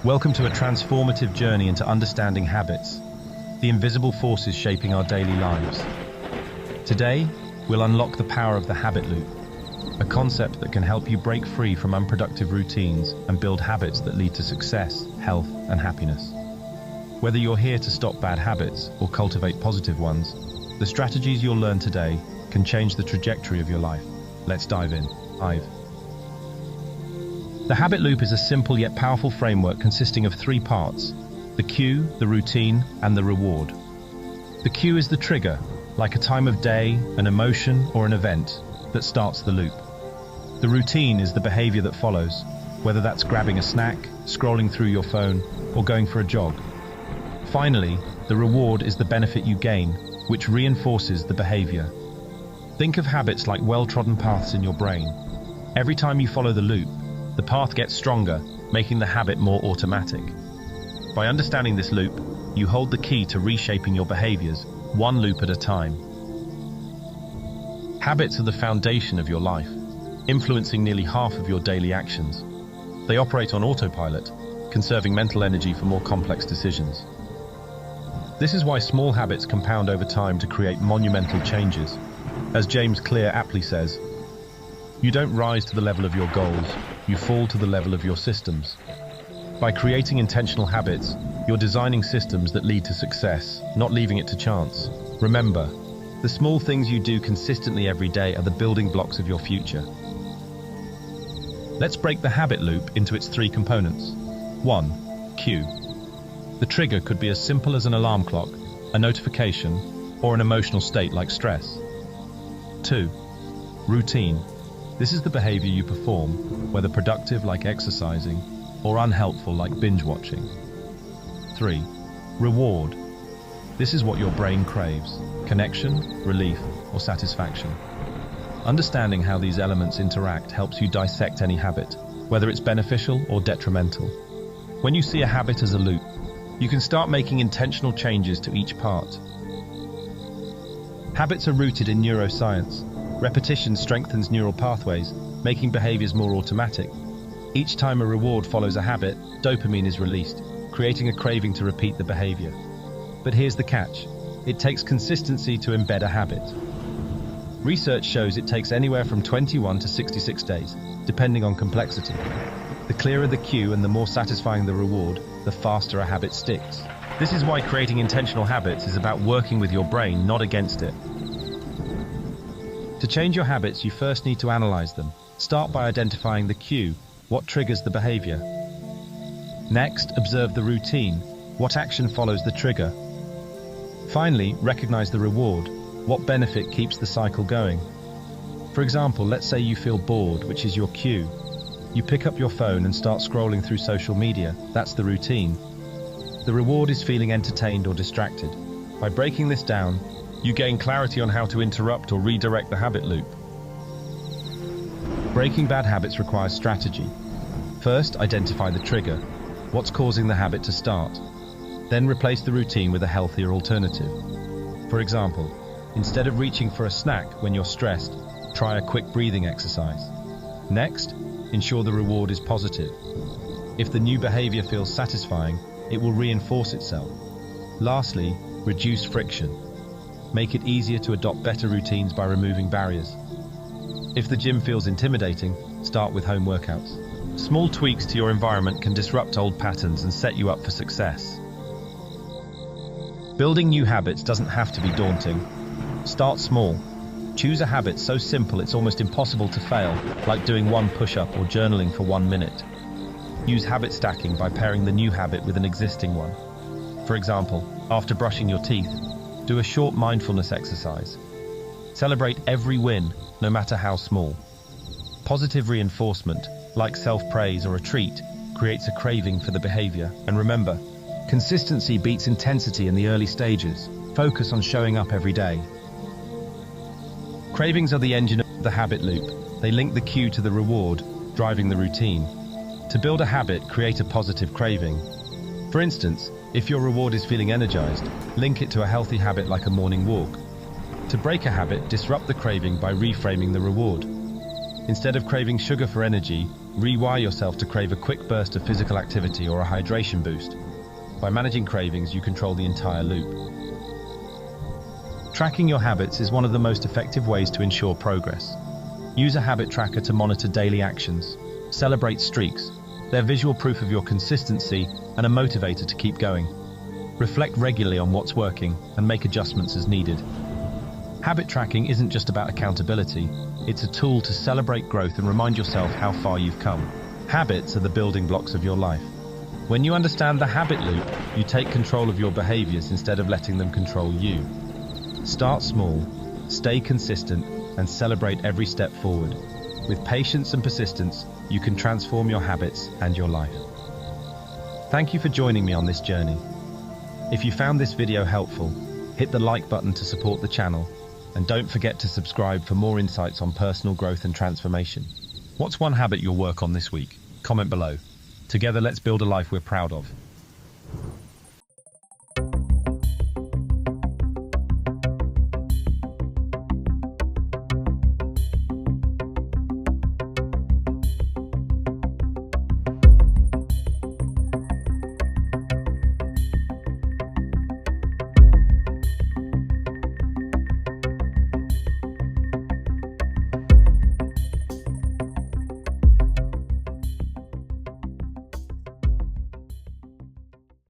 Welcome to a transformative journey into understanding habits, the invisible forces shaping our daily lives. Today, we'll unlock the power of the habit loop, a concept that can help you break free from unproductive routines and build habits that lead to success, health, and happiness. Whether you're here to stop bad habits or cultivate positive ones, the strategies you'll learn today can change the trajectory of your life. Let's dive in. The habit loop is a simple yet powerful framework consisting of three parts: the cue, the routine, and the reward. The cue is the trigger, like a time of day, an emotion, or an event that starts the loop. The routine is the behavior that follows, whether that's grabbing a snack, scrolling through your phone, or going for a jog. Finally, the reward is the benefit you gain, which reinforces the behavior. Think of habits like well-trodden paths in your brain. Every time you follow the loop, the path gets stronger, making the habit more automatic. By understanding this loop, you hold the key to reshaping your behaviors, one loop at a time. Habits are the foundation of your life, influencing nearly half of your daily actions. They operate on autopilot, conserving mental energy for more complex decisions. This is why small habits compound over time to create monumental changes. As James Clear aptly says, "You don't rise to the level of your goals, you fall to the level of your systems." By creating intentional habits, you're designing systems that lead to success, not leaving it to chance. Remember, the small things you do consistently every day are the building blocks of your future. Let's break the habit loop into its three components. 1. Cue. The trigger could be as simple as an alarm clock, a notification, or an emotional state like stress. 2. Routine. This is the behavior you perform, whether productive like exercising or unhelpful like binge watching. 3. Reward. This is what your brain craves: connection, relief, or satisfaction. Understanding how these elements interact helps you dissect any habit, whether it's beneficial or detrimental. When you see a habit as a loop, you can start making intentional changes to each part. Habits are rooted in neuroscience. Repetition strengthens neural pathways, making behaviors more automatic. Each time a reward follows a habit, dopamine is released, creating a craving to repeat the behavior. But here's the catch: it takes consistency to embed a habit. Research shows it takes anywhere from 21 to 66 days, depending on complexity. The clearer the cue and the more satisfying the reward, the faster a habit sticks. This is why creating intentional habits is about working with your brain, not against it. To change your habits, you first need to analyze them. Start by identifying the cue, what triggers the behavior. Next, observe the routine, what action follows the trigger. Finally, recognize the reward, what benefit keeps the cycle going. For example, let's say you feel bored, which is your cue. You pick up your phone and start scrolling through social media. That's the routine. The reward is feeling entertained or distracted. By breaking this down, you gain clarity on how to interrupt or redirect the habit loop. Breaking bad habits requires strategy. First, identify the trigger. What's causing the habit to start? Then replace the routine with a healthier alternative. For example, instead of reaching for a snack when you're stressed, try a quick breathing exercise. Next, ensure the reward is positive. If the new behavior feels satisfying, it will reinforce itself. Lastly, reduce friction. Make it easier to adopt better routines by removing barriers. If the gym feels intimidating, start with home workouts. Small tweaks to your environment can disrupt old patterns and set you up for success. Building new habits doesn't have to be daunting. Start small. Choose a habit so simple it's almost impossible to fail, like doing one push-up or journaling for 1 minute. Use habit stacking by pairing the new habit with an existing one. For example, after brushing your teeth, do a short mindfulness exercise. Celebrate every win, no matter how small. Positive reinforcement, like self-praise or a treat, creates a craving for the behavior. And remember, consistency beats intensity in the early stages. Focus on showing up every day. Cravings are the engine of the habit loop. They link the cue to the reward, driving the routine. To build a habit, create a positive craving. For instance, if your reward is feeling energized, link it to a healthy habit like a morning walk. To break a habit, disrupt the craving by reframing the reward. Instead of craving sugar for energy, Rewire yourself to crave a quick burst of physical activity or a hydration boost. By managing cravings, you control the entire loop. Tracking your habits is one of the most effective ways to ensure progress. Use a habit tracker to monitor daily actions. Celebrate streaks. They're visual proof of your consistency and a motivator to keep going. Reflect regularly on what's working and make adjustments as needed. Habit tracking isn't just about accountability, it's a tool to celebrate growth and remind yourself how far you've come. Habits are the building blocks of your life. When you understand the habit loop, you take control of your behaviors instead of letting them control you. Start small, stay consistent, and celebrate every step forward. With patience and persistence, you can transform your habits and your life. Thank you for joining me on this journey. If you found this video helpful, hit the like button to support the channel, and don't forget to subscribe for more insights on personal growth and transformation. What's one habit you'll work on this week? Comment below. Together, let's build a life we're proud of.